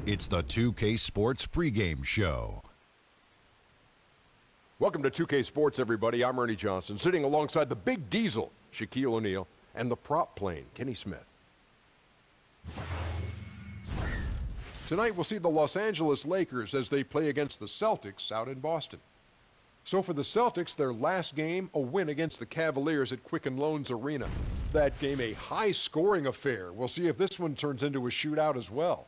It's the 2K Sports pregame show. Welcome to 2K Sports, everybody. I'm Ernie Johnson, sitting alongside the Big Diesel, Shaquille O'Neal, and the prop plane, Kenny Smith. Tonight, we'll see the Los Angeles Lakers as they play against the Celtics out in Boston. So for the Celtics, their last game, a win against the Cavaliers at Quicken Loans Arena. That game, a high-scoring affair. We'll see if this one turns into a shootout as well.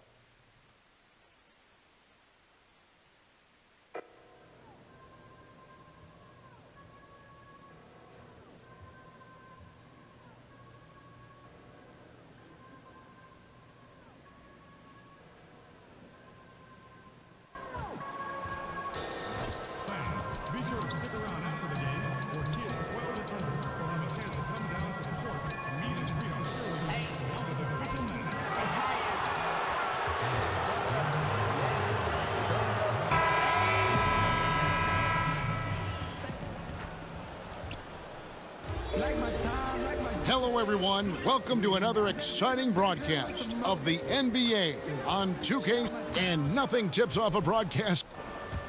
Hello, everyone. Welcome to another exciting broadcast of the NBA on 2K, and nothing tips off a broadcast.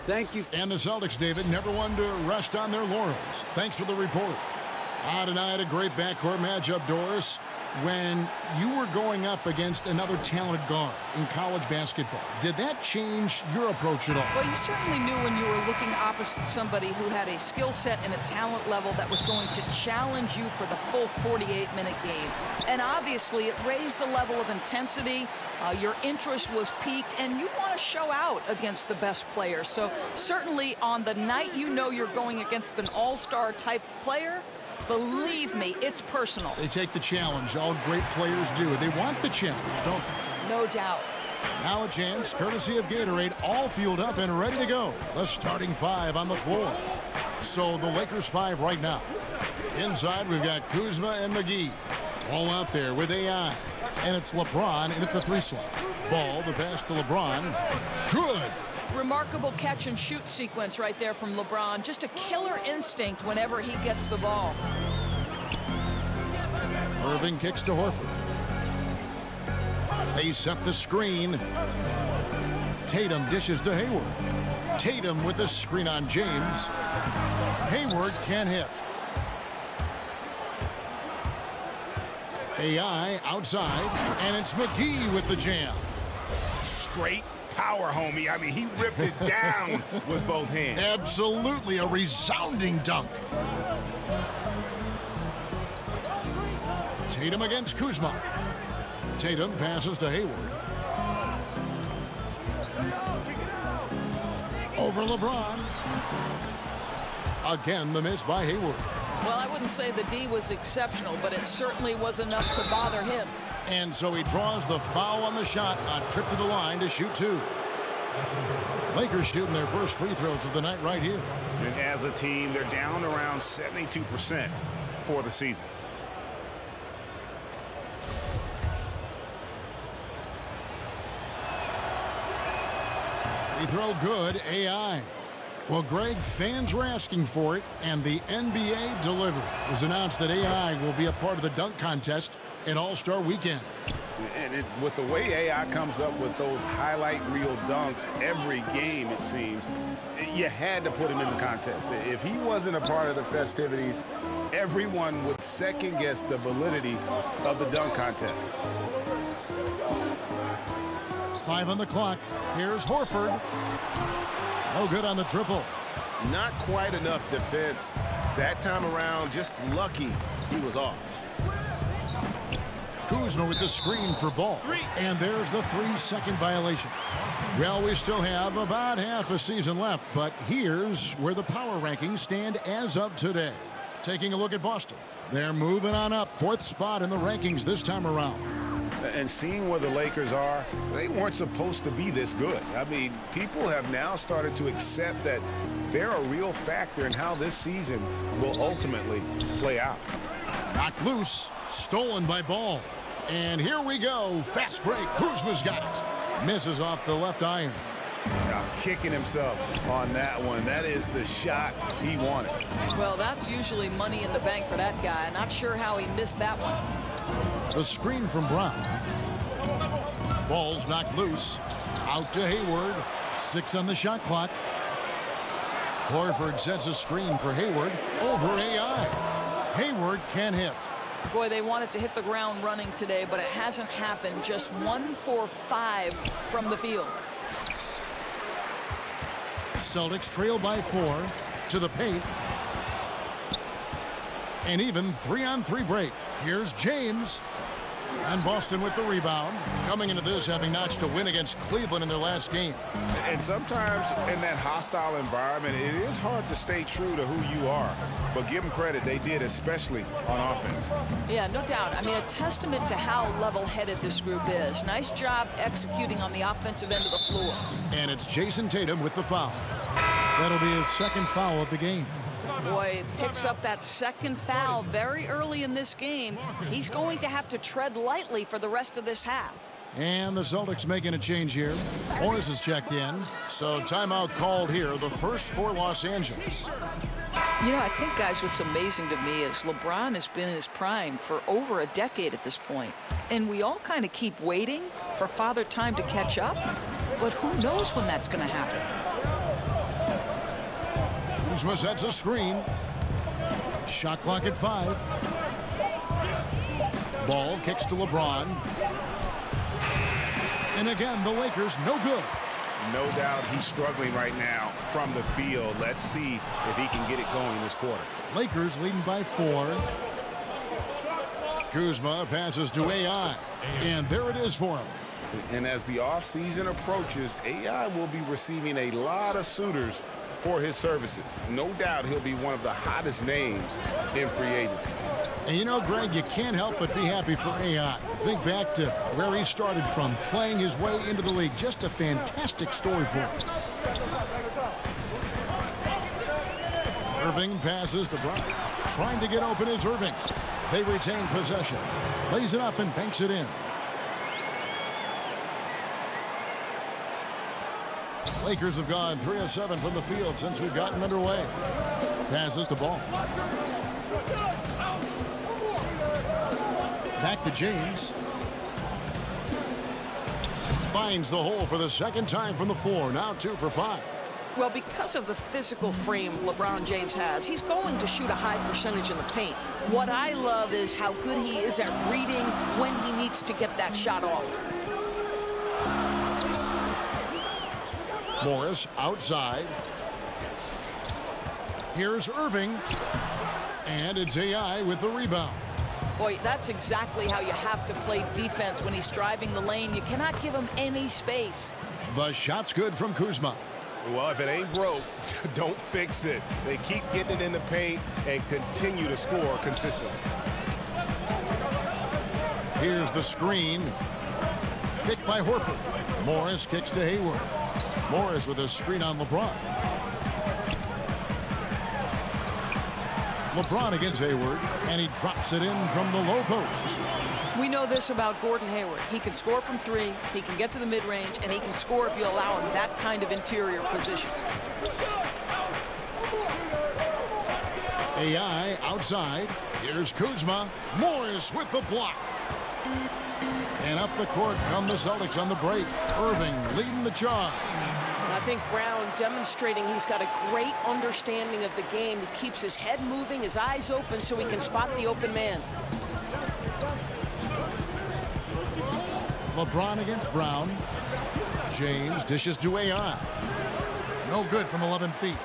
Thank you. And the Celtics, David, never one to rest on their laurels. Thanks for the report. Tonight, a great backcourt matchup, Doris, when you were going up against another talented guard in college basketball. Did that change your approach at all? Well, you certainly knew when you were looking opposite somebody who had a skill set and a talent level that was going to challenge you for the full 48-minute game. And obviously, it raised the level of intensity. Your interest was piqued, and you want to show out against the best player. So certainly on the night you know you're going against an all-star type player, believe me, it's personal. They take the challenge. All great players do. They want the challenge, don't they? No doubt. Now a chance, courtesy of Gatorade, all fueled up and ready to go. The starting five on the floor. So the Lakers five right now. Inside, we've got Kuzma and McGee. All out there with AI. And it's LeBron in at the three slot. Ball, the pass to LeBron. Good. Remarkable catch and shoot sequence right there from LeBron. Just a killer instinct whenever he gets the ball. Irving kicks to Horford. They set the screen. Tatum dishes to Hayward. Tatum with a screen on James. Hayward can't hit. AI outside, and it's McGee with the jam. Straight power, homie. I mean, he ripped it down with both hands. Absolutely a resounding dunk. Tatum against Kuzma. Tatum passes to Hayward. Over LeBron. Again, the miss by Hayward. Well, I wouldn't say the D was exceptional, but it certainly was enough to bother him. And so he draws the foul on the shot. A trip to the line to shoot two. Lakers shooting their first free throws of the night right here. And as a team, they're down around 72% for the season. Free throw good, AI. Well, Greg, fans were asking for it, and the NBA delivered. It was announced that AI will be a part of the dunk contest in All-Star Weekend. And with the way AI comes up with those highlight reel dunks every game, it seems, you had to put him in the contest. If he wasn't a part of the festivities, everyone would second-guess the validity of the dunk contest. 5 on the clock. Here's Horford. No good on the triple. Not quite enough defense. That time around, just lucky he was off. Kuzma with the screen for Ball. And there's the 3-second violation. Well, we still have about half a season left, but here's where the power rankings stand as of today. Taking a look at Boston. They're moving on up. 4th spot in the rankings this time around. And seeing where the Lakers are, they weren't supposed to be this good. I mean, people have now started to accept that they're a real factor in how this season will ultimately play out. Knocked loose, stolen by Ball. And here we go. Fast break. Kuzma's got it. Misses off the left iron. Kicking himself on that one. That is the shot he wanted. Well, that's usually money in the bank for that guy. Not sure how he missed that one. The screen from Brown. Ball's knocked loose. Out to Hayward. 6 on the shot clock. Horford sets a screen for Hayward over AI. Hayward can hit. Boy, they wanted to hit the ground running today, but it hasn't happened. Just 1 for 5 from the field. Celtics trail by 4 to the paint. An even 3-on-3 break. Here's James. And Boston with the rebound. Coming into this having notched a win against Cleveland in their last game. And sometimes in that hostile environment, it is hard to stay true to who you are. But give them credit, they did, especially on offense. Yeah, no doubt. I mean, a testament to how level-headed this group is. Nice job executing on the offensive end of the floor. And it's Jason Tatum with the foul. That'll be his second foul of the game. Boy, picks up that second foul very early in this game. He's going to have to tread lightly for the rest of this half. And the Celtics making a change here. Morris is checked in. So timeout called here, the first for Los Angeles. You know, I think, guys, what's amazing to me is LeBron has been in his prime for over a decade at this point. And we all kind of keep waiting for Father Time to catch up. But who knows when that's going to happen? Kuzma sets a screen. Shot clock at 5. Ball kicks to LeBron. And again, the Lakers no good. No doubt he's struggling right now from the field. Let's see if he can get it going this quarter. Lakers leading by 4. Kuzma passes to AI. And there it is for him. And as the offseason approaches, AI will be receiving a lot of suitors for his services. No doubt he'll be one of the hottest names in free agency. And you know, Greg, you can't help but be happy for AI. Think back to where he started from, playing his way into the league. Just a fantastic story for him. Irving passes to Brown. Trying to get open is Irving. They retain possession. Lays it up and banks it in. Lakers have gone 3 of 7 from the field since we've gotten underway. Passes the ball. Back to James. Finds the hole for the second time from the floor. Now 2 for 5. Well, because of the physical frame LeBron James has, he's going to shoot a high percentage in the paint. What I love is how good he is at reading when he needs to get that shot off. Morris outside. Here's Irving. And it's AI with the rebound. Boy, that's exactly how you have to play defense when he's driving the lane. You cannot give him any space. The shot's good from Kuzma. Well, if it ain't broke, don't fix it. They keep getting it in the paint and continue to score consistently. Here's the screen. Picked by Horford. Morris kicks to Hayward. Morris with a screen on LeBron. LeBron against Hayward, and he drops it in from the low post. We know this about Gordon Hayward. He can score from 3, he can get to the mid-range, and he can score if you allow him that kind of interior position. AI outside. Here's Kuzma. Morris with the block. And up the court come the Celtics on the break. Irving leading the charge. I think Brown demonstrating he's got a great understanding of the game. He keeps his head moving, his eyes open so he can spot the open man. LeBron against Brown. James dishes to AI. No good from 11 feet.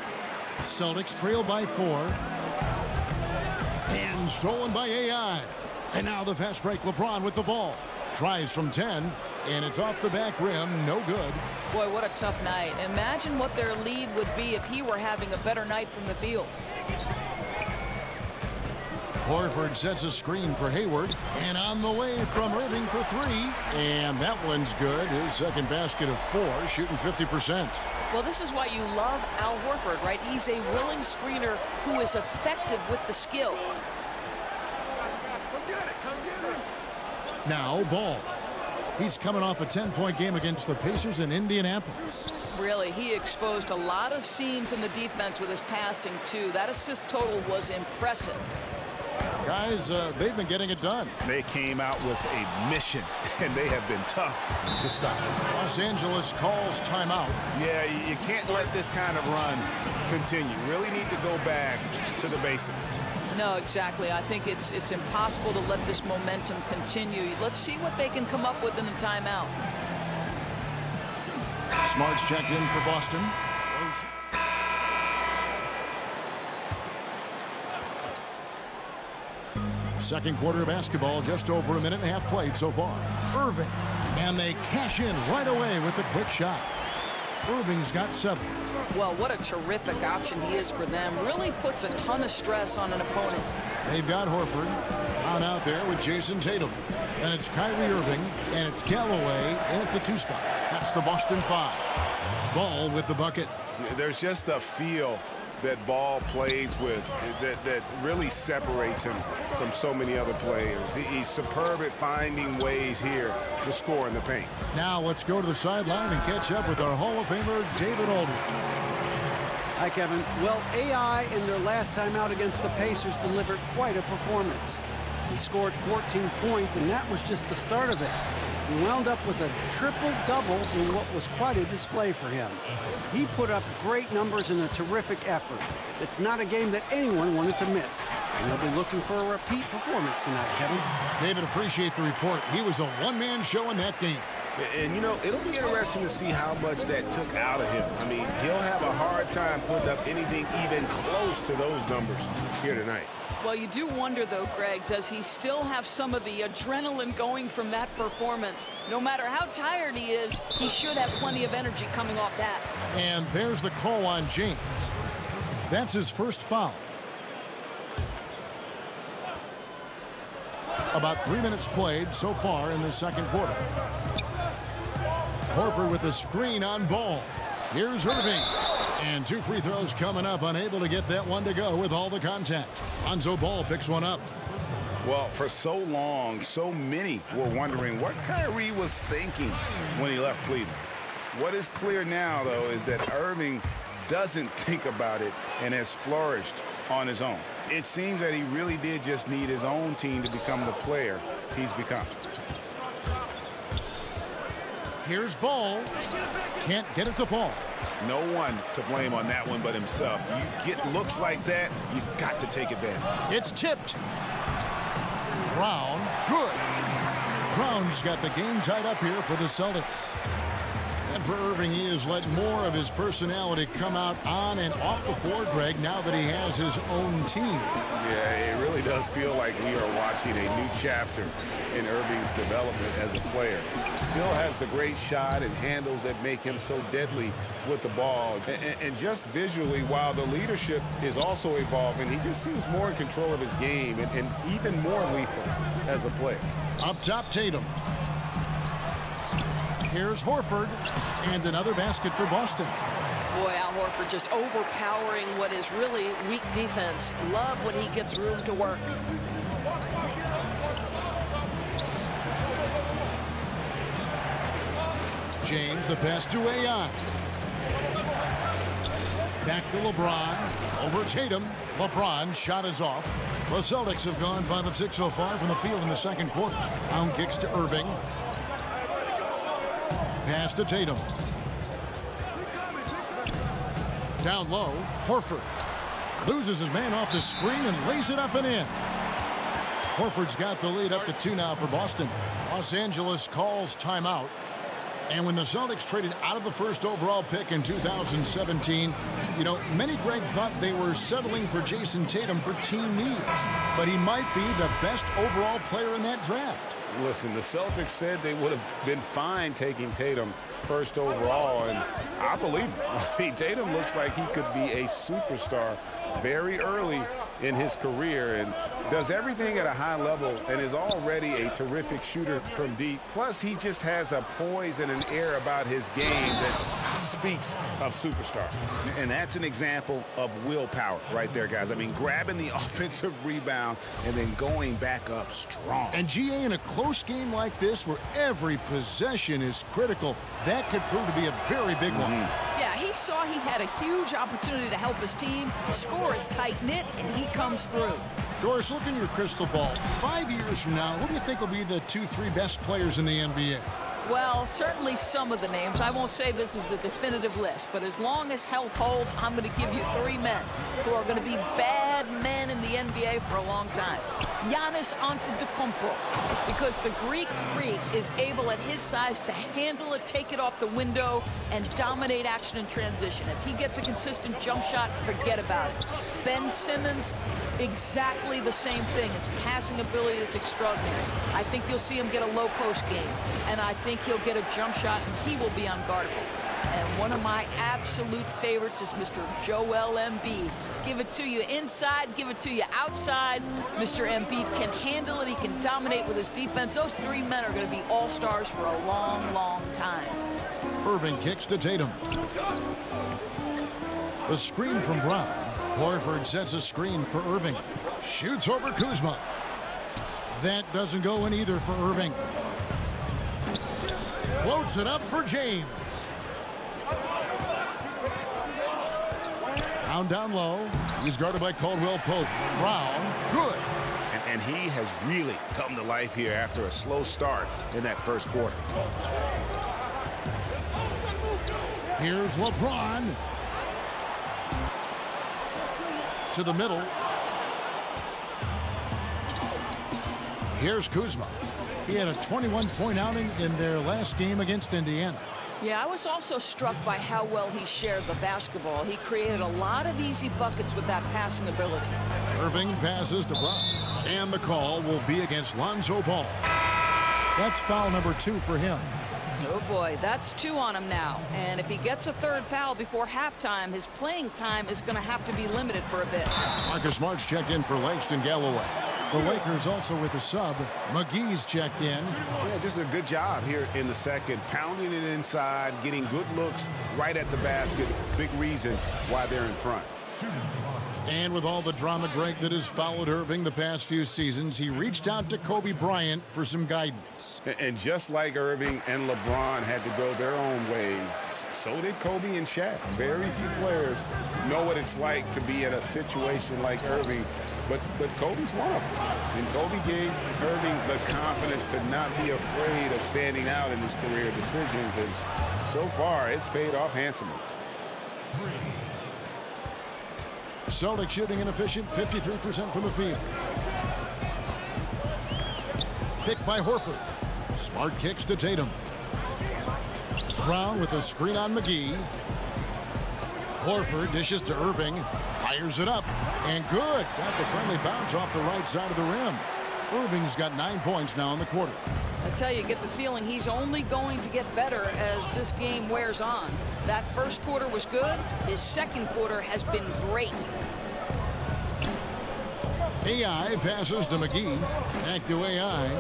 Celtics trail by 4. And stolen by AI. And now the fast break. LeBron with the ball. Tries from 10. And it's off the back rim. No good. Boy, what a tough night. Imagine what their lead would be if he were having a better night from the field. Horford sets a screen for Hayward. And on the way from Irving for 3. And that one's good. His second basket of 4, shooting 50%. Well, this is why you love Al Horford, right? He's a willing screener who is effective with the skill. Now Ball. He's coming off a 10-point game against the Pacers in Indianapolis. Really, he exposed a lot of seams in the defense with his passing, too. That assist total was impressive. Guys, they've been getting it done. They came out with a mission, and they have been tough to stop. Los Angeles calls timeout. Yeah, you can't let this kind of run continue. Really need to go back to the basics. No, exactly. I think it's impossible to let this momentum continue. Let's see what they can come up with in the timeout. Smart's checked in for Boston. Second quarter of basketball, just over a minute and a half played so far. Irving, and they cash in right away with the quick shot. Irving's got 7. Well, what a terrific option he is for them. Really puts a ton of stress on an opponent. They've got Horford on out there with Jason Tatum. And it's Kyrie Irving, and it's Galloway in at the 2 spot. That's the Boston 5. Ball with the bucket. There's just a feel that Ball plays with that really separates him from so many other players. He's superb at finding ways here to score in the paint. Now let's go to the sideline and catch up with our Hall of Famer, David Aldridge. Hi, Kevin. Well, AI in their last time out against the Pacers delivered quite a performance. He scored 14 points, and that was just the start of it. He wound up with a triple-double in what was quite a display for him. He put up great numbers in a terrific effort. It's not a game that anyone wanted to miss. And they'll be looking for a repeat performance tonight, Kevin. David, appreciate the report. He was a one-man show in that game. And, you know, it'll be interesting to see how much that took out of him. I mean, he'll have a hard time putting up anything even close to those numbers here tonight. Well, you do wonder, though, Greg, does he still have some of the adrenaline going from that performance? No matter how tired he is, he should have plenty of energy coming off that. And there's the call on James. That's his first foul. About 3 minutes played so far in the second quarter. Horford with a screen on Ball. Here's Irving. And 2 free throws coming up, unable to get that one to go with all the contact. Lonzo Ball picks one up. Well, for so long, so many were wondering what Kyrie was thinking when he left Cleveland. What is clear now, though, is that Irving doesn't think about it and has flourished on his own. It seems that he really did just need his own team to become the player he's become. Here's Ball. Can't get it to fall. No one to blame on that one but himself. You get looks like that, you've got to take advantage. It's tipped. Brown, good. Brown's got the game tied up here for the Celtics. And for Irving, he has let more of his personality come out on and off the floor, Greg, now that he has his own team. Yeah, it really does feel like we are watching a new chapter in Irving's development as a player. Still has the great shot and handles that make him so deadly with the ball. And just visually, while the leadership is also evolving, he just seems more in control of his game and even more lethal as a player. Up top, Tatum. Here's Horford, and another basket for Boston. Boy, Al Horford just overpowering what is really weak defense. Love when he gets room to work. James, the pass to AI. Back to LeBron. Over Tatum. LeBron shot is off. The Celtics have gone 5 of 6 so far from the field in the second quarter. Down kicks to Irving. Pass to Tatum. Down low, Horford. Loses his man off the screen and lays it up and in. Horford's got the lead up to 2 now for Boston. Los Angeles calls timeout. And when the Celtics traded out of the first overall pick in 2017, you know, many, Greg, thought they were settling for Jason Tatum for team needs. But he might be the best overall player in that draft. Listen, the Celtics said they would have been fine taking Tatum first overall, and I believe him. I mean, Tatum looks like he could be a superstar very early in his career and does everything at a high level and is already a terrific shooter from deep. Plus, he just has a poise and an air about his game that speaks of superstar. And that's an example of willpower right there, guys. I mean, grabbing the offensive rebound and then going back up strong. And GA, in a close game like this where every possession is critical, that could prove to be a very big one. Yeah, he saw he had a huge opportunity to help his team. Score is tight-knit, and he comes through. Doris, look in your crystal ball. 5 years from now, who do you think will be the 2-3 best players in the NBA? Well, certainly some of the names. I won't say this is a definitive list, but as long as health holds, I'm going to give you 3 men who are going to be bad men in the NBA for a long time. Giannis Antetokounmpo, because the Greek freak is able at his size to handle it, take it off the window, and dominate action in transition. If he gets a consistent jump shot, forget about it. Ben Simmons, exactly the same thing. His passing ability is extraordinary. I think you'll see him get a low post game, and I think he'll get a jump shot, and he will be unguardable. And one of my absolute favorites is Mr. Joel Embiid. Give it to you inside, give it to you outside. Mr. Embiid can handle it. He can dominate with his defense. Those 3 men are going to be all-stars for a long, long time. Irving kicks to Tatum. The screen from Brown. Horford sets a screen for Irving. Shoots over Kuzma. That doesn't go in either for Irving. Floats it up for James. Brown down low. He's guarded by Caldwell Pope. Brown, good. And he has really come to life here after a slow start in that first quarter. Here's LeBron. To the middle. Here's Kuzma. He had a 21-point outing in their last game against Indiana. Yeah, I was also struck by how well he shared the basketball. He created a lot of easy buckets with that passing ability. Irving passes to Brown. And the call will be against Lonzo Ball. That's foul number 2 for him. Oh boy, that's 2 on him now. And if he gets a 3rd foul before halftime, his playing time is going to have to be limited for a bit. Marcus Smart's checked in for Langston Galloway. The Lakers also with a sub. McGee's checked in. Yeah, just a good job here in the second. Pounding it inside, getting good looks right at the basket. Big reason why they're in front. And with all the drama, Greg, that has followed Irving the past few seasons, he reached out to Kobe Bryant for some guidance. And just like Irving and LeBron had to go their own ways, so did Kobe and Shaq. Very few players know what it's like to be in a situation like Irving, but Kobe's one of them. And Kobe gave Irving the confidence to not be afraid of standing out in his career decisions, and so far it's paid off handsomely. Celtics shooting inefficient, 53% from the field. Picked by Horford. Smart kicks to Tatum. Brown with a screen on McGee. Horford dishes to Irving. Fires it up. And good. Got the friendly bounce off the right side of the rim. Irving's got 9 points now in the quarter. I tell you, get the feeling he's only going to get better as this game wears on. That first quarter was good. His second quarter has been great. AI passes to McGee. Back to AI.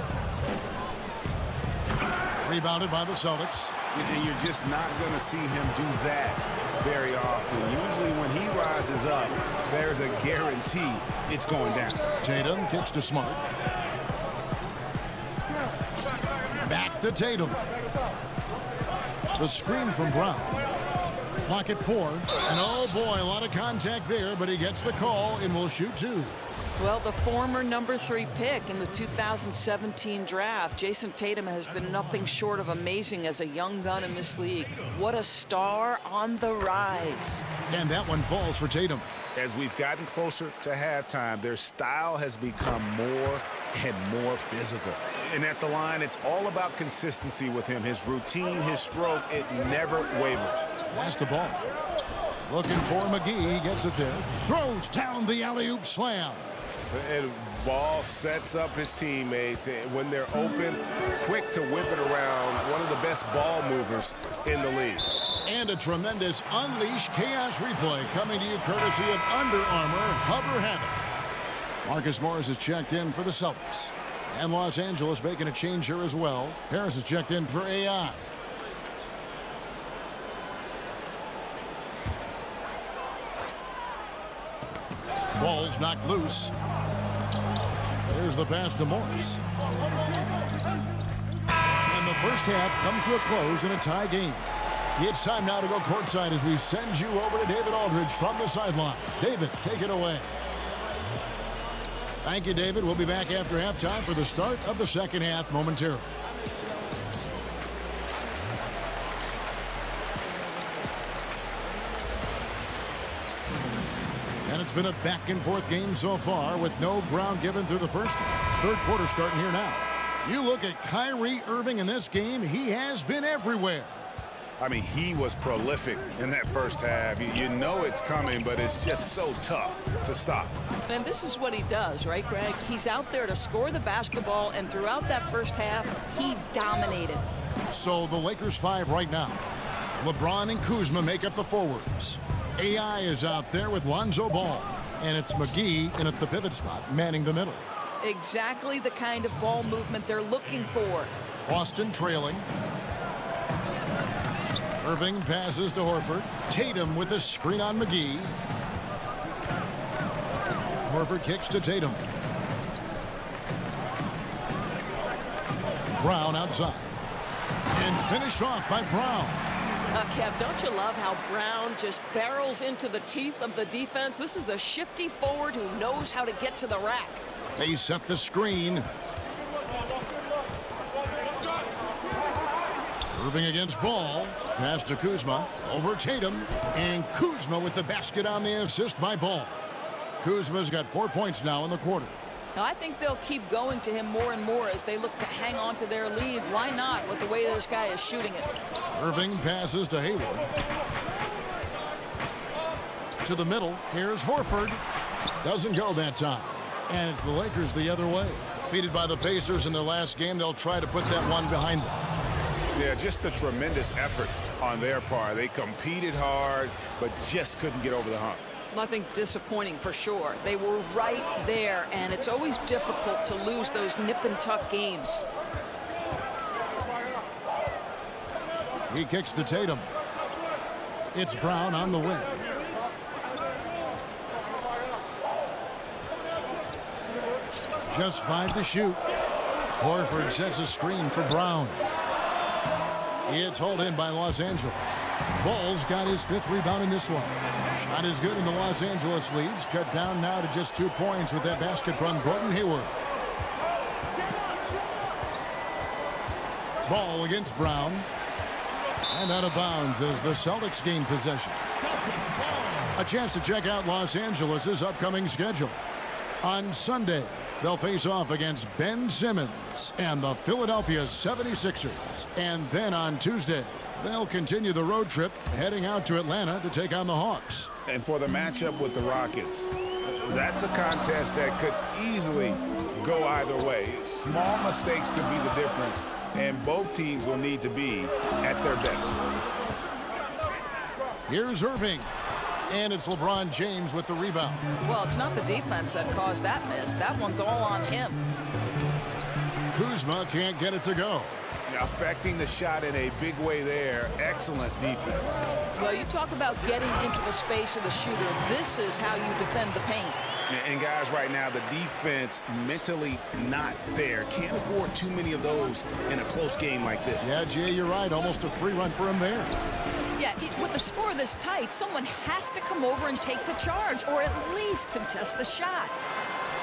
Rebounded by the Celtics. And you're just not going to see him do that very often. Usually when he rises up, there's a guarantee it's going down. Tatum kicks to Smart. Back to Tatum. The screen from Brown. Clock at 4. And oh boy, a lot of contact there, but he gets the call and will shoot 2. Well, the former number 3 pick in the 2017 draft, Jason Tatum, has been nothing short of amazing as a young gun in this league. What a star on the rise. And that one falls for Tatum. As we've gotten closer to halftime, their style has become more and more physical. And at the line, it's all about consistency with him. His routine, his stroke, it never wavers. Pass the ball. Looking for McGee. He gets it there. Throws down the alley-oop slam. And Ball sets up his teammates. When they're open, quick to whip it around. One of the best ball movers in the league. And a tremendous Unleash Chaos replay coming to you courtesy of Under Armour Hover Havoc. Marcus Morris is checked in for the Celtics. And Los Angeles making a change here as well. Harris is checked in for AI. Ball's knocked loose. There's the pass to Morris. And the first half comes to a close in a tie game. It's time now to go courtside as we send you over to David Aldridge from the sideline. David, take it away. Thank you, David. We'll be back after halftime for the start of the second half momentarily. And it's been a back-and-forth game so far with no ground given through the first. Third quarter starting here now. You look at Kyrie Irving in this game, he has been everywhere. I mean, he was prolific in that first half. You know it's coming, but it's just so tough to stop. And this is what he does, right, Greg? He's out there to score the basketball, and throughout that first half, he dominated. So the Lakers 5 right now. LeBron and Kuzma make up the forwards. AI is out there with Lonzo Ball. And it's McGee in at the pivot spot, manning the middle. Exactly the kind of ball movement they're looking for. Boston trailing. Irving passes to Horford. Tatum with a screen on McGee. Horford kicks to Tatum. Brown outside. And finished off by Brown. Kev, don't you love how Brown just barrels into the teeth of the defense? This is a shifty forward who knows how to get to the rack. They set the screen. Irving against Ball. Pass to Kuzma. Over Tatum. And Kuzma with the basket on the assist by Ball. Kuzma's got 4 points now in the quarter. Now, I think they'll keep going to him more and more as they look to hang on to their lead. Why not with the way this guy is shooting it? Irving passes to Hayward. To the middle. Here's Horford. Doesn't go that time. And it's the Lakers the other way. Defeated by the Pacers in their last game, they'll try to put that one behind them. Yeah, just a tremendous effort on their part. They competed hard, but just couldn't get over the hump. Nothing disappointing for sure. They were right there, and it's always difficult to lose those nip-and-tuck games. He kicks to Tatum. It's Brown on the wing. Just 5 to shoot. Horford sets a screen for Brown. It's hauled in by Los Angeles. Ball's got his 5th rebound in this one. Shot is good, and the Los Angeles leads cut down now to just 2 points with that basket from Gordon Hayward. Ball against Brown. And out of bounds as the Celtics gain possession. A chance to check out Los Angeles' upcoming schedule. On Sunday, they'll face off against Ben Simmons and the Philadelphia 76ers. And then on Tuesday, they'll continue the road trip heading out to Atlanta to take on the Hawks. And for the matchup with the Rockets, that's a contest that could easily go either way. Small mistakes could be the difference, and both teams will need to be at their best. Here's Irving. And it's LeBron James with the rebound. Well, it's not the defense that caused that miss. That one's all on him. Kuzma can't get it to go. Affecting the shot in a big way there. Excellent defense. Well, you talk about getting into the space of the shooter. This is how you defend the paint. And guys, right now, the defense mentally not there. Can't afford too many of those in a close game like this. Yeah, Jay, you're right. Almost a free run for him there. Yeah, with the score this tight, someone has to come over and take the charge, or at least contest the shot.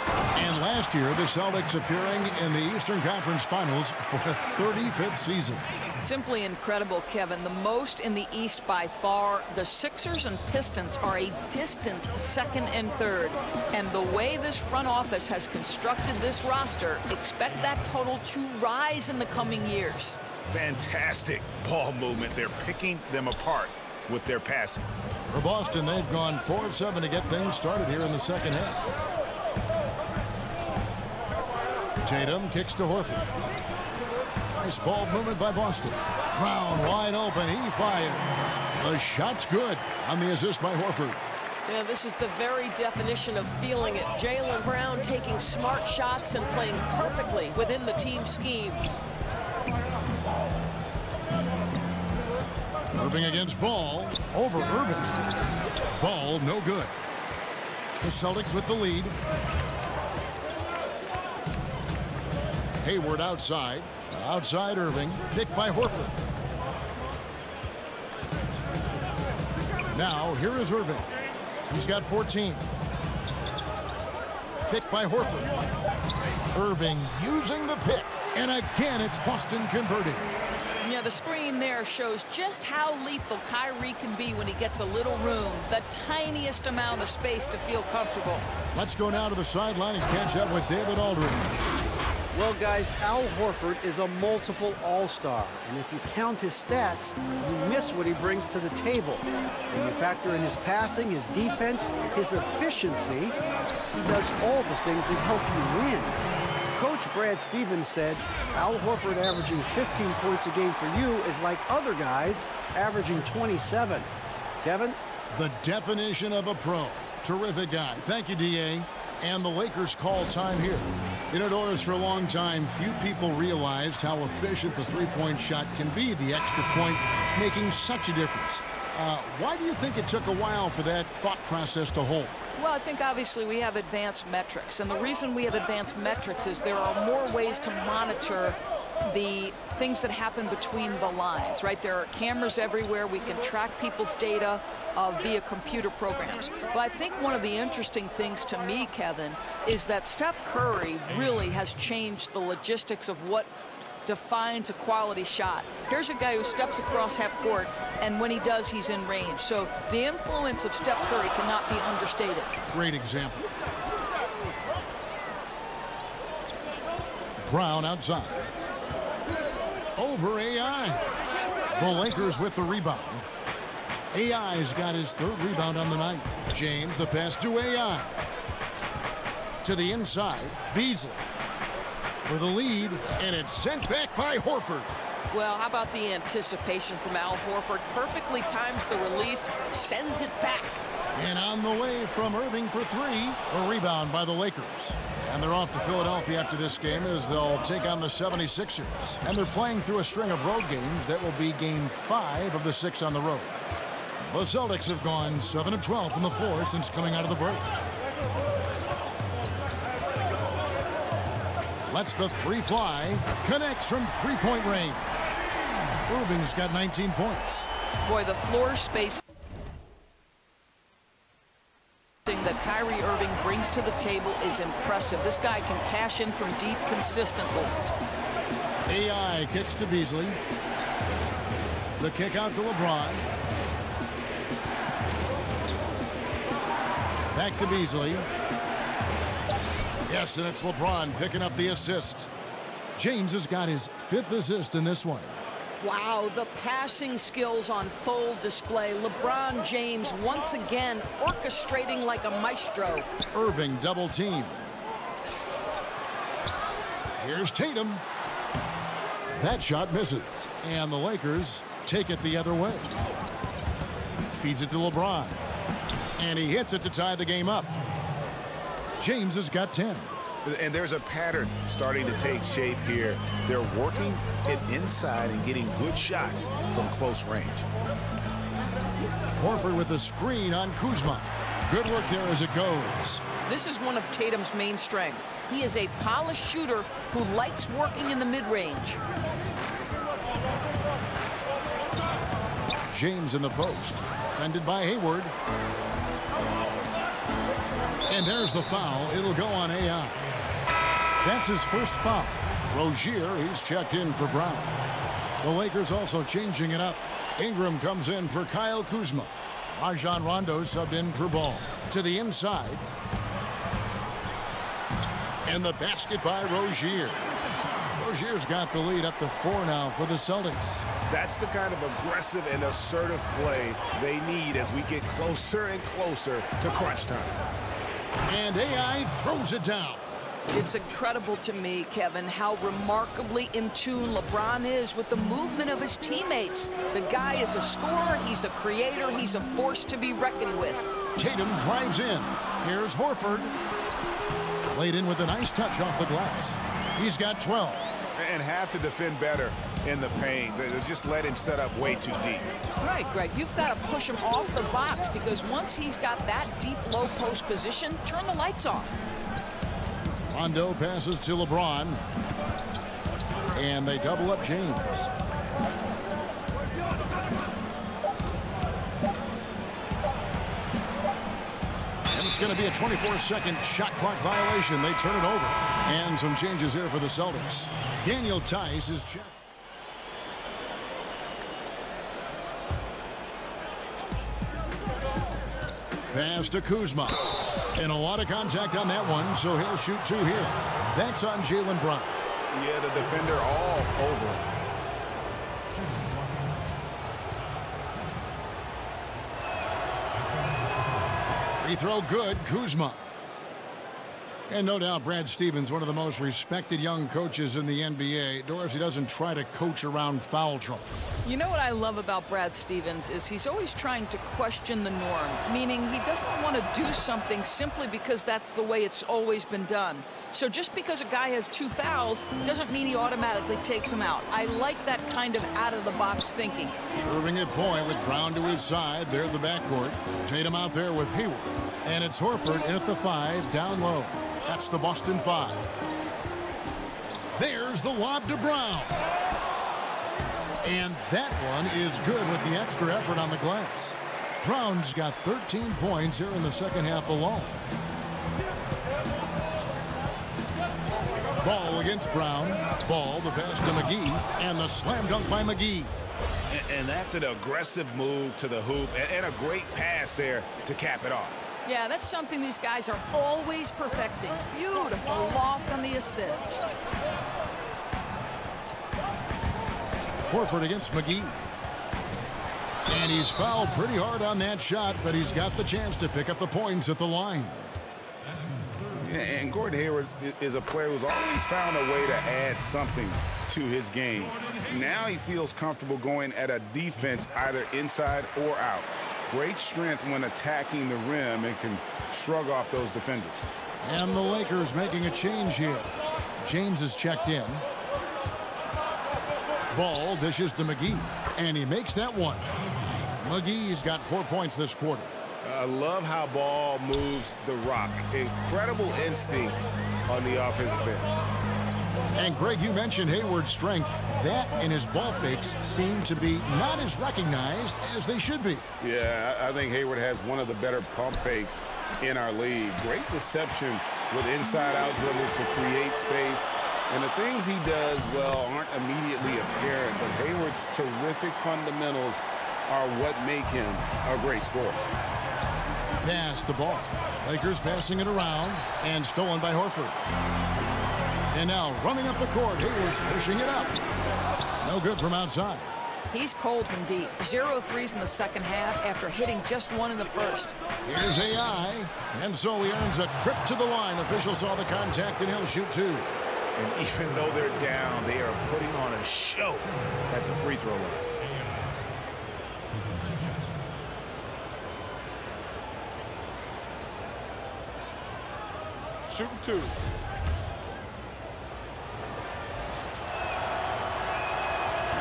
And last year, the Celtics appearing in the Eastern Conference Finals for the 35th season. Simply incredible, Kevin. The most in the East by far. The Sixers and Pistons are a distant second and third. And the way this front office has constructed this roster, expect that total to rise in the coming years. Fantastic ball movement. They're picking them apart with their passing. For Boston, they've gone 4 of 7 to get things started here in the second half. Tatum kicks to Horford. Nice ball movement by Boston. Brown wide open. He fires. The shot's good on the assist by Horford. Yeah, this is the very definition of feeling it. Jaylen Brown taking smart shots and playing perfectly within the team schemes. Irving against Ball. Over Irving. Ball no good. The Celtics with the lead. Hayward outside. Outside Irving. Picked by Horford. Now here is Irving. He's got 14. pick by Horford. Irving using the pick. And again, it's Boston converting. Yeah, the screen there shows just how lethal Kyrie can be when he gets a little room, the tiniest amount of space to feel comfortable. Let's go now to the sideline and catch up with David Aldridge. Well, guys, Al Horford is a multiple all-star, and if you count his stats, you miss what he brings to the table. When you factor in his passing, his defense, his efficiency, he does all the things that help you win. Coach Brad Stevens said, Al Horford averaging 15 points a game for you is like other guys averaging 27. Kevin? The definition of a pro. Terrific guy. Thank you, D.A. And the Lakers call time here. Indoors for a long time, few people realized how efficient the three-point shot can be, the extra point making such a difference. Why do you think it took a while for that thought process to hold? Well, I think obviously we have advanced metrics, and the reason we have advanced metrics is there are more ways to monitor the things that happen between the lines, right? There are cameras everywhere. We can track people's data via computer programs. But I think one of the interesting things to me, Kevin, is that Steph Curry really has changed the logistics of what defines a quality shot. Here's a guy who steps across half court, and when he does, he's in range. So the influence of Steph Curry cannot be understated. Great example. Brown outside. Over AI. The Lakers with the rebound. AI's got his third rebound on the night. James, the pass to AI. To the inside, Beasley. For the lead, and it's sent back by Horford. Well, how about the anticipation from Al Horford? Perfectly times the release, sends it back. And on the way from Irving for three. A rebound by the Lakers. And they're off to Philadelphia after this game as they'll take on the 76ers. And they're playing through a string of road games. That will be game 5 of the 6 on the road. The Celtics have gone 7 of 12 from the floor since coming out of the break. Lets the three fly. Connects from three-point range. Irving's got 19 points. Boy, the floor space that Kyrie Irving brings to the table is impressive. This guy can cash in from deep consistently. AI kicks to Beasley. The kick out to LeBron. Back to Beasley. Yes, and it's LeBron picking up the assist. James has got his 5th assist in this one. Wow, the passing skills on full display. LeBron James once again orchestrating like a maestro. Irving double team. Here's Tatum. That shot misses. And the Lakers take it the other way. Feeds it to LeBron. And he hits it to tie the game up. James has got 10. And there's a pattern starting to take shape here. They're working it inside and getting good shots from close range. Horford with a screen on Kuzma. Good work there as it goes. This is one of Tatum's main strengths. He is a polished shooter who likes working in the mid-range. James in the post. Defended by Hayward. And there's the foul. It'll go on AI. That's his first foul. Rozier, he's checked in for Brown. The Lakers also changing it up. Ingram comes in for Kyle Kuzma. Rajon Rondo subbed in for Ball. To the inside. And the basket by Rozier. Rozier's got the lead up to 4 now for the Celtics. That's the kind of aggressive and assertive play they need as we get closer and closer to crunch time. And AI throws it down. It's incredible to me, Kevin, how remarkably in tune LeBron is with the movement of his teammates. The guy is a scorer, he's a creator, he's a force to be reckoned with. Tatum drives in. Here's Horford. Played in with a nice touch off the glass. He's got 12. And have to defend better in the paint. They just let him set up way too deep. Right, Greg, you've got to push him off the box because once he's got that deep low post position, turn the lights off. Rondo passes to LeBron. And they double up James. And It's going to be a 24-second shot clock violation. They turn it over. And some changes here for the Celtics. Daniel Tice is checked. Pass to Kuzma. And a lot of contact on that one, so he'll shoot 2 here. That's on Jaylen Brown. Yeah, the defender all over him. Free throw good, Kuzma. And no doubt Brad Stevens, one of the most respected young coaches in the NBA. Doris, he doesn't try to coach around foul trouble. You know what I love about Brad Stevens is he's always trying to question the norm, meaning he doesn't want to do something simply because that's the way it's always been done. So just because a guy has 2 fouls doesn't mean he automatically takes them out. I like that kind of out-of-the-box thinking. Irving at point with Brown to his side. They're in the backcourt. Tatum out there with Hayward. And it's Horford in at the 5, down low. That's the Boston 5. There's the lob to Brown. And that one is good with the extra effort on the glass. Brown's got 13 points here in the second half alone. Ball against Brown. Ball, the pass to McGee. And the slam dunk by McGee. And that's an aggressive move to the hoop and a great pass there to cap it off. Yeah, that's something these guys are always perfecting. Beautiful loft on the assist. Horford against McGee. And he's fouled pretty hard on that shot, but he's got the chance to pick up the points at the line. Yeah, and Gordon Hayward is a player who's always found a way to add something to his game. Now he feels comfortable going at a defense either inside or out. Great strength when attacking the rim and can shrug off those defenders. And the Lakers making a change here. James is checked in. Ball dishes to McGee. And he makes that one. McGee's got 4 points this quarter. I love how Ball moves the rock. Incredible instincts on the offensive end. And Greg, you mentioned Hayward's strength. That and his ball fakes seem to be not as recognized as they should be. Yeah, I think Hayward has one of the better pump fakes in our league. Great deception with inside-out dribbles to create space. And the things he does well aren't immediately apparent, but Hayward's terrific fundamentals are what make him a great scorer. Pass the ball. Lakers passing it around and stolen by Horford. And now running up the court, Hayward's pushing it up. No good from outside. He's cold from deep. 0 threes in the second half after hitting just 1 in the first. Here's AI. And so he earns a trip to the line. Official saw the contact and he'll shoot 2. And even though they're down, they are putting on a show at the free throw line. Shooting 2.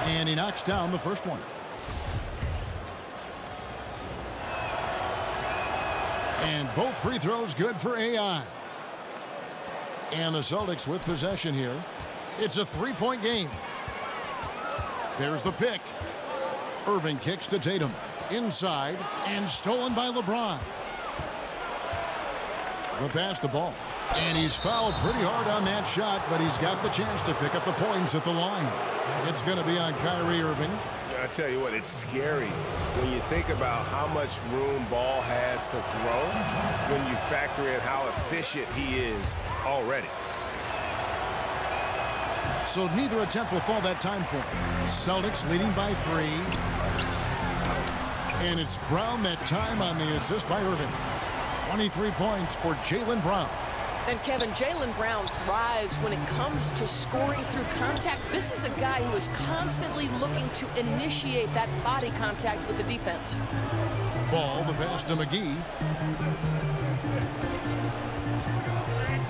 And he knocks down the first one. And both free throws good for AI. And the Celtics with possession here. It's a 3-point game. There's the pick. Irving kicks to Tatum. Inside and stolen by LeBron. The pass to Ball. And he's fouled pretty hard on that shot, but he's got the chance to pick up the points at the line. It's going to be on Kyrie Irving. I tell you what, it's scary when you think about how much room Ball has to throw when you factor in how efficient he is already. So neither attempt will fall that time for him. Celtics leading by 3. And it's Brown that time on the assist by Irving. 23 points for Jaylen Brown. And Kevin, Jaylen Brown thrives when it comes to scoring through contact. This is a guy who is constantly looking to initiate that body contact with the defense. Ball, the pass to McGee.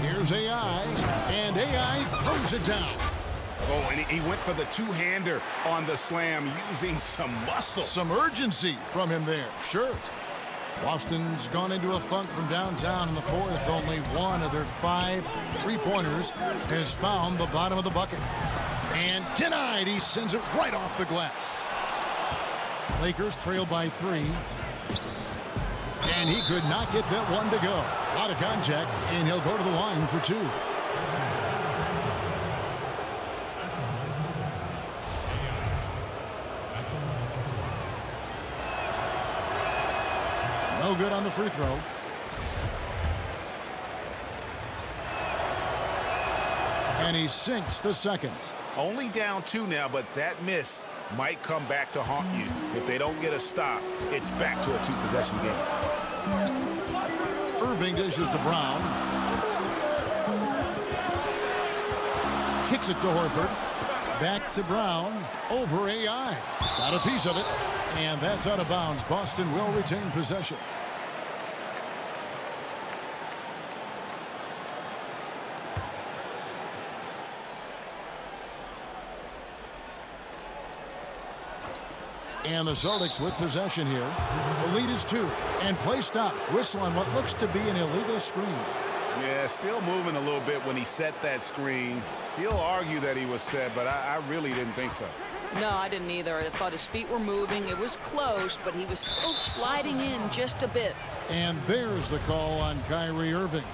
Here's AI, and AI throws it down. Oh, and he went for the two-hander on the slam using some muscle. Some urgency from him there, sure. Boston's gone into a funk from downtown in the fourth. Only one of their 5 3-pointers has found the bottom of the bucket. And denied. He sends it right off the glass. Lakers trail by 3. and he could not get that one to go. A lot of contact, and he'll go to the line for 2. No good on the free throw. And he sinks the second. Only down 2 now, but that miss might come back to haunt you. If they don't get a stop, it's back to a 2-possession game. Irving dishes to Brown. Kicks it to Horford. Back to Brown. Over AI. Got a piece of it. And that's out of bounds. Boston will retain possession. And the Celtics with possession here. The lead is 2. And play stops. Whistle on what looks to be an illegal screen. Yeah, still moving a little bit when he set that screen. He'll argue that he was set, but I really didn't think so. No, I didn't either. I thought his feet were moving. It was close, but he was still sliding in just a bit. And there's the call on Kyrie Irving.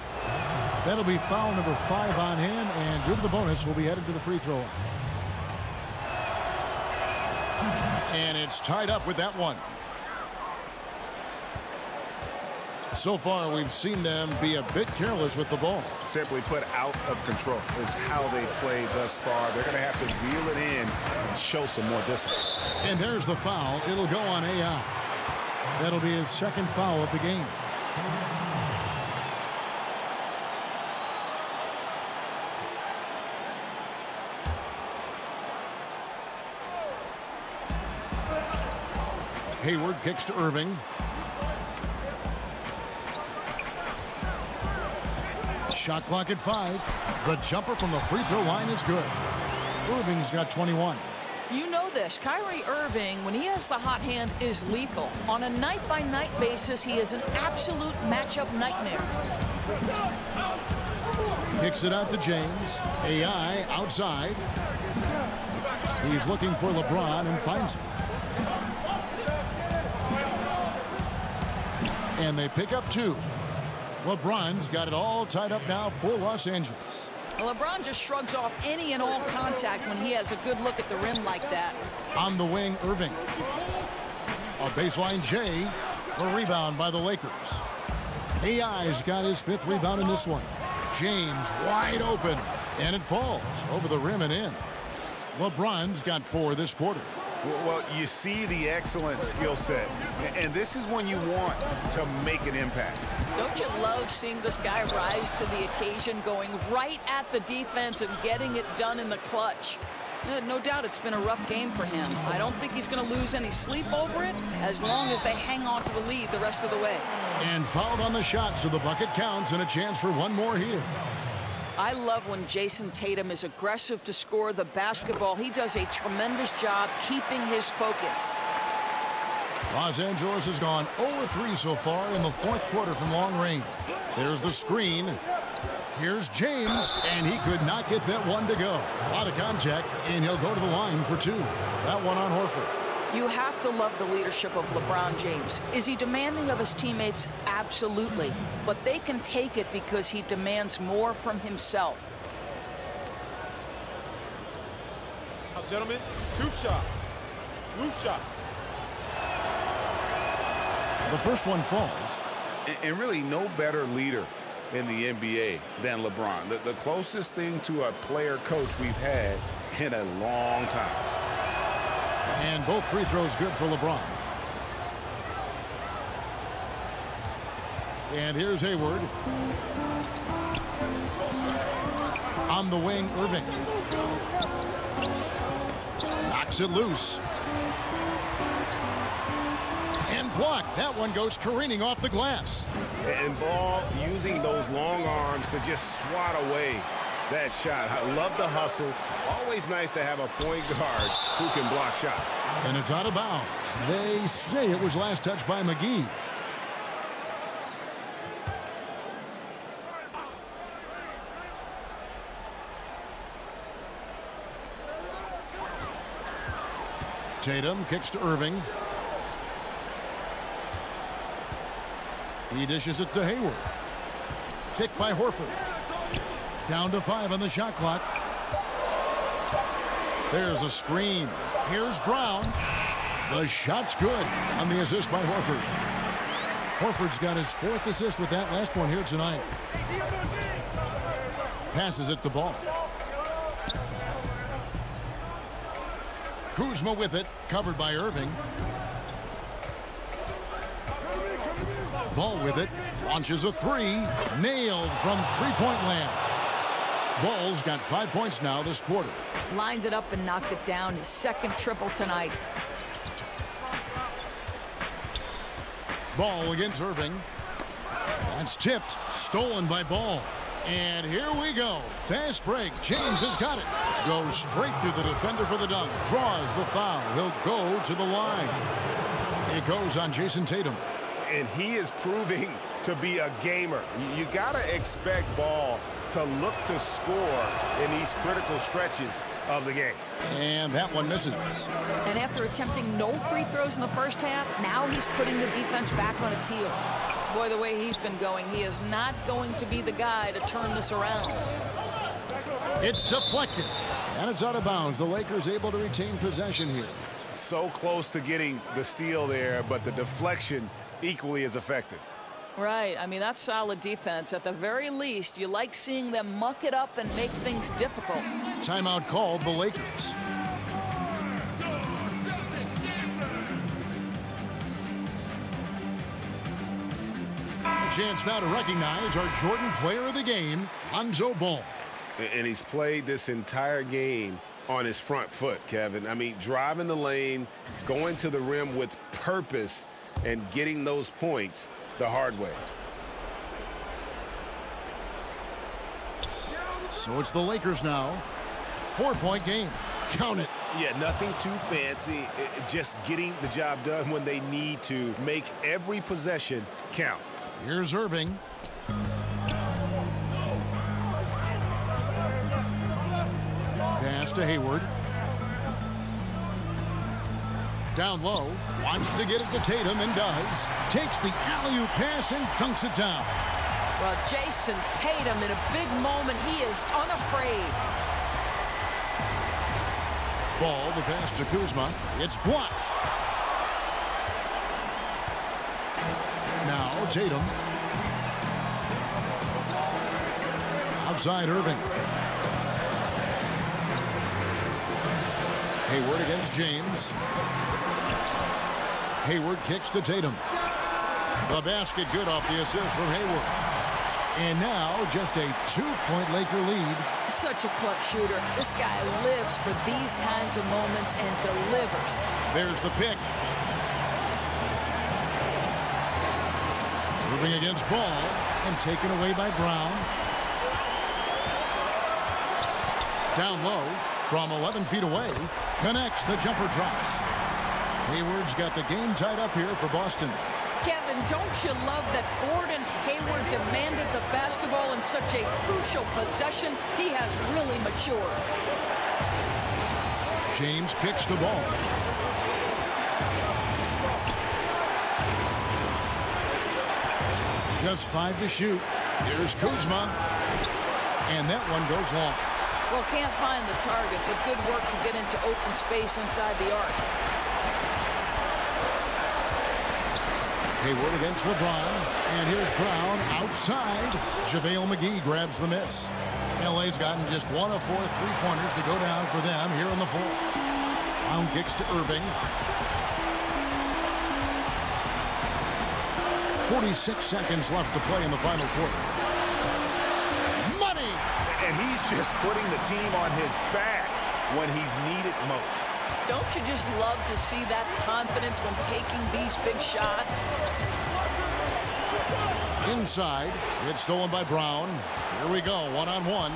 That'll be foul number 5 on him, and due to the bonus, will be headed to the free throw line. And it's tied up with that one. So far, we've seen them be a bit careless with the ball. Simply put, out of control is how they played thus far. They're going to have to reel it in and show some more discipline. And there's the foul. It'll go on AI. That'll be his second foul of the game. Hayward kicks to Irving. Shot clock at 5. The jumper from the free throw line is good. Irving's got 21. You know this. Kyrie Irving, when he has the hot hand, is lethal. On a night-by-night basis, he is an absolute matchup nightmare. Kicks it out to James. AI outside. He's looking for LeBron and finds him. And they pick up 2. LeBron's got it all tied up now for Los Angeles. LeBron just shrugs off any and all contact when he has a good look at the rim like that. On the wing, Irving. A baseline J. The rebound by the Lakers. AI's got his 5th rebound in this one. James wide open. And it falls over the rim and in. LeBron's got 4 this quarter. Well, you see the excellent skill set, and this is when you want to make an impact. Don't you love seeing this guy rise to the occasion, going right at the defense and getting it done in the clutch? No doubt it's been a rough game for him. I don't think he's going to lose any sleep over it as long as they hang on to the lead the rest of the way. And fouled on the shot, so the bucket counts and a chance for one more here. I love when Jason Tatum is aggressive to score the basketball. He does a tremendous job keeping his focus. Los Angeles has gone 0-3 so far in the 4th quarter from long range. There's the screen. Here's James, and he could not get that one to go. A lot of contact, and he'll go to the line for 2. That one on Horford. You have to love the leadership of LeBron James. Is he demanding of his teammates? Absolutely. But they can take it because he demands more from himself. Now, gentlemen, 2 shots. Loose shot. The first one falls. And really no better leader in the NBA than LeBron. The closest thing to a player coach we've had in a long time. And both free throws good for LeBron. And here's Hayward. On the wing, Irving. Knocks it loose. And blocked. That one goes careening off the glass. And Ball using those long arms to just swat away that shot. I love the hustle. Always nice to have a point guard who can block shots. And it's out of bounds. They say it was last touched by McGee. Tatum kicks to Irving. He dishes it to Hayward. Picked by Horford. Down to 5 on the shot clock. There's a screen. Here's Brown. The shot's good on the assist by Horford. Horford's got his 4th assist with that last one here tonight. Passes it to Ball. Kuzma with it, covered by Irving. Ball with it, launches a 3, nailed from three-point land. Ball's got 5 points now this quarter. Lined it up and knocked it down. His 2nd triple tonight. Ball against Irving. That's tipped, stolen by Ball. And here we go. Fast break. James has got it. Goes straight through the defender for the dunk. Draws the foul. He'll go to the line. It goes on Jason Tatum. And he is proving to be a gamer. You got to expect Ball to look to score in these critical stretches of the game. And that one misses. And after attempting no free throws in the first half, now he's putting the defense back on its heels. Boy, the way he's been going, he is not going to be the guy to turn this around. It's deflected. And it's out of bounds. The Lakers able to retain possession here. So close to getting the steal there, but the deflection equally as effective. Right. I mean, that's solid defense. At the very least, you like seeing them muck it up and make things difficult. Timeout called the Lakers. A chance now to recognize our Jordan player of the game, Lonzo Ball. And he's played this entire game on his front foot, Kevin. I mean, driving the lane, going to the rim with purpose, and getting those points the hard way. So it's the Lakers now. 4-point game. Count it. Yeah, nothing too fancy. Just getting the job done when they need to. Make every possession count. Here's Irving. Pass to Hayward. Down low. Wants to get it to Tatum and does. Takes the alley-oop pass and dunks it down. Well, Jason Tatum, in a big moment, he is unafraid. Ball, the pass to Kuzma. It's blocked. Now Tatum. Outside Irving. Hayward against James. Hayward kicks to Tatum. The basket good off the assist from Hayward. And now just a 2-point Laker lead. Such a clutch shooter. This guy lives for these kinds of moments and delivers. There's the pick. Moving against Ball and taken away by Brown. Down low from 11 feet away. Connects, the jumper drops. Hayward's got the game tied up here for Boston. Kevin, don't you love that Gordon Hayward demanded the basketball in such a crucial possession? He has really matured. James kicks the ball. Just 5 to shoot. Here's Kuzma. And that one goes long. Well, can't find the target, but good work to get into open space inside the arc. Hayward against LeBron. And here's Brown outside. JaVale McGee grabs the miss. LA's gotten just 1 of 4 3-pointers to go down for them here in the fourth. Brown kicks to Irving. 46 seconds left to play in the final quarter. Money! And he's just putting the team on his back when he's needed most. Don't you just love to see that confidence when taking these big shots? Inside, it's stolen by Brown. Here we go, one-on-one.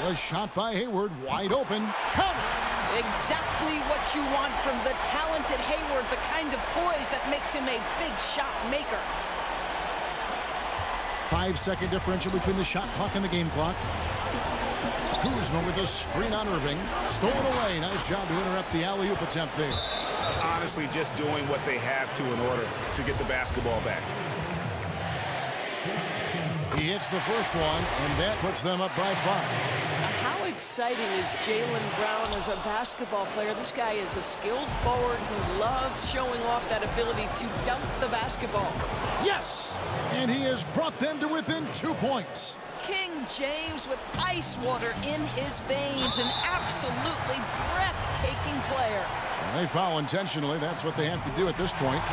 The shot by Hayward, wide open. Count it! Exactly what you want from the talented Hayward, the kind of poise that makes him a big shot maker. 5-second differential between the shot clock and the game clock. Kuzma with a screen on Irving. Stolen away. Nice job to interrupt the alley-oop attempt there. Honestly, just doing what they have to in order to get the basketball back. He hits the first one, and that puts them up by 5. How exciting is Jaylen Brown as a basketball player? This guy is a skilled forward who loves showing off that ability to dunk the basketball. Yes! And he has brought them to within 2 points. King James with ice water in his veins. An absolutely breathtaking player. Well, they foul intentionally. That's what they have to do at this point.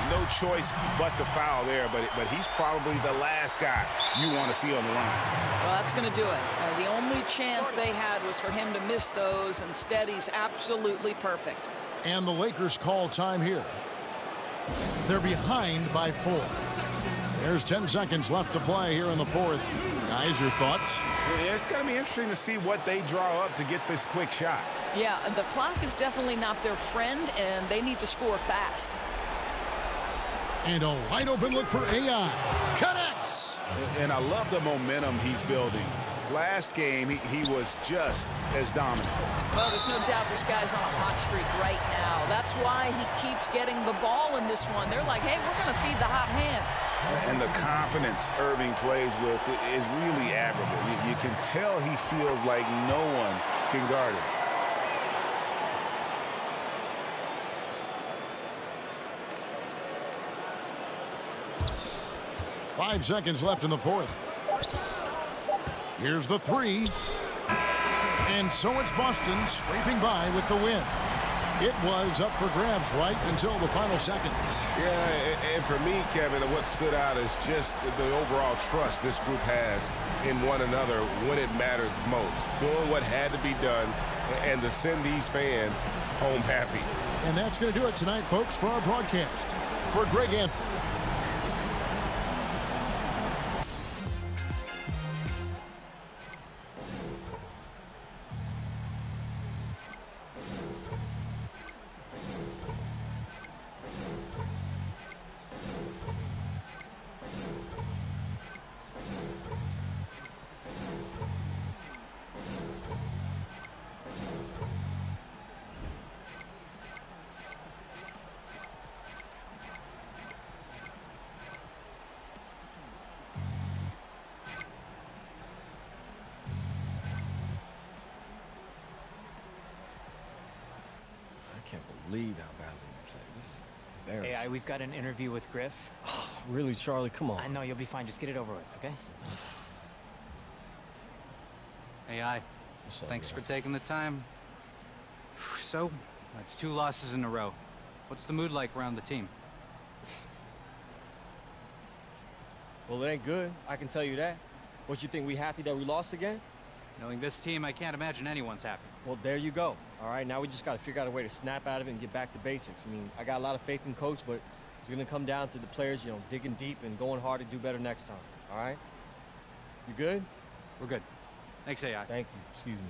No choice but to foul there, but he's probably the last guy you want to see on the line. Well, that's going to do it. The only chance they had was for him to miss those. Instead, he's absolutely perfect. And the Lakers call time here. They're behind by 4. There's 10 seconds left to play here in the 4th. Guys, your thoughts? Yeah, it's going to be interesting to see what they draw up to get this quick shot. Yeah, the clock is definitely not their friend, and they need to score fast. And a wide open look for AI. Connects! And I love the momentum he's building. Last game, he was just as dominant. Well, there's no doubt this guy's on a hot streak right now. That's why he keeps getting the ball in this one. They're like, hey, we're going to feed the hot hand. And the confidence Irving plays with is really admirable. You can tell he feels like no one can guard him. Five seconds left in the 4th. Here's the 3. And so it's Boston scraping by with the win. It was up for grabs right until the final seconds. Yeah, and for me, Kevin, what stood out is just the overall trust this group has in one another when it mattered most. Doing what had to be done and to send these fans home happy. And that's going to do it tonight, folks, for our broadcast. For Greg Anthony. I can't believe how badly I'm playing. This is embarrassing. AI, we've got an interview with Griff. Oh, really, Charlie? Come on. I know, you'll be fine. Just get it over with, okay? AI, thanks for taking the time. So, that's 2 losses in a row. What's the mood like around the team? Well, it ain't good. I can tell you that. What, you think we happy that we lost again? Knowing this team, I can't imagine anyone's happy. Well, there you go. All right, now we just got to figure out a way to snap out of it and get back to basics. I mean, I got a lot of faith in Coach, but it's going to come down to the players, digging deep and going hard to do better next time. All right? You good? We're good. Thanks, AI. Thank you. Excuse me.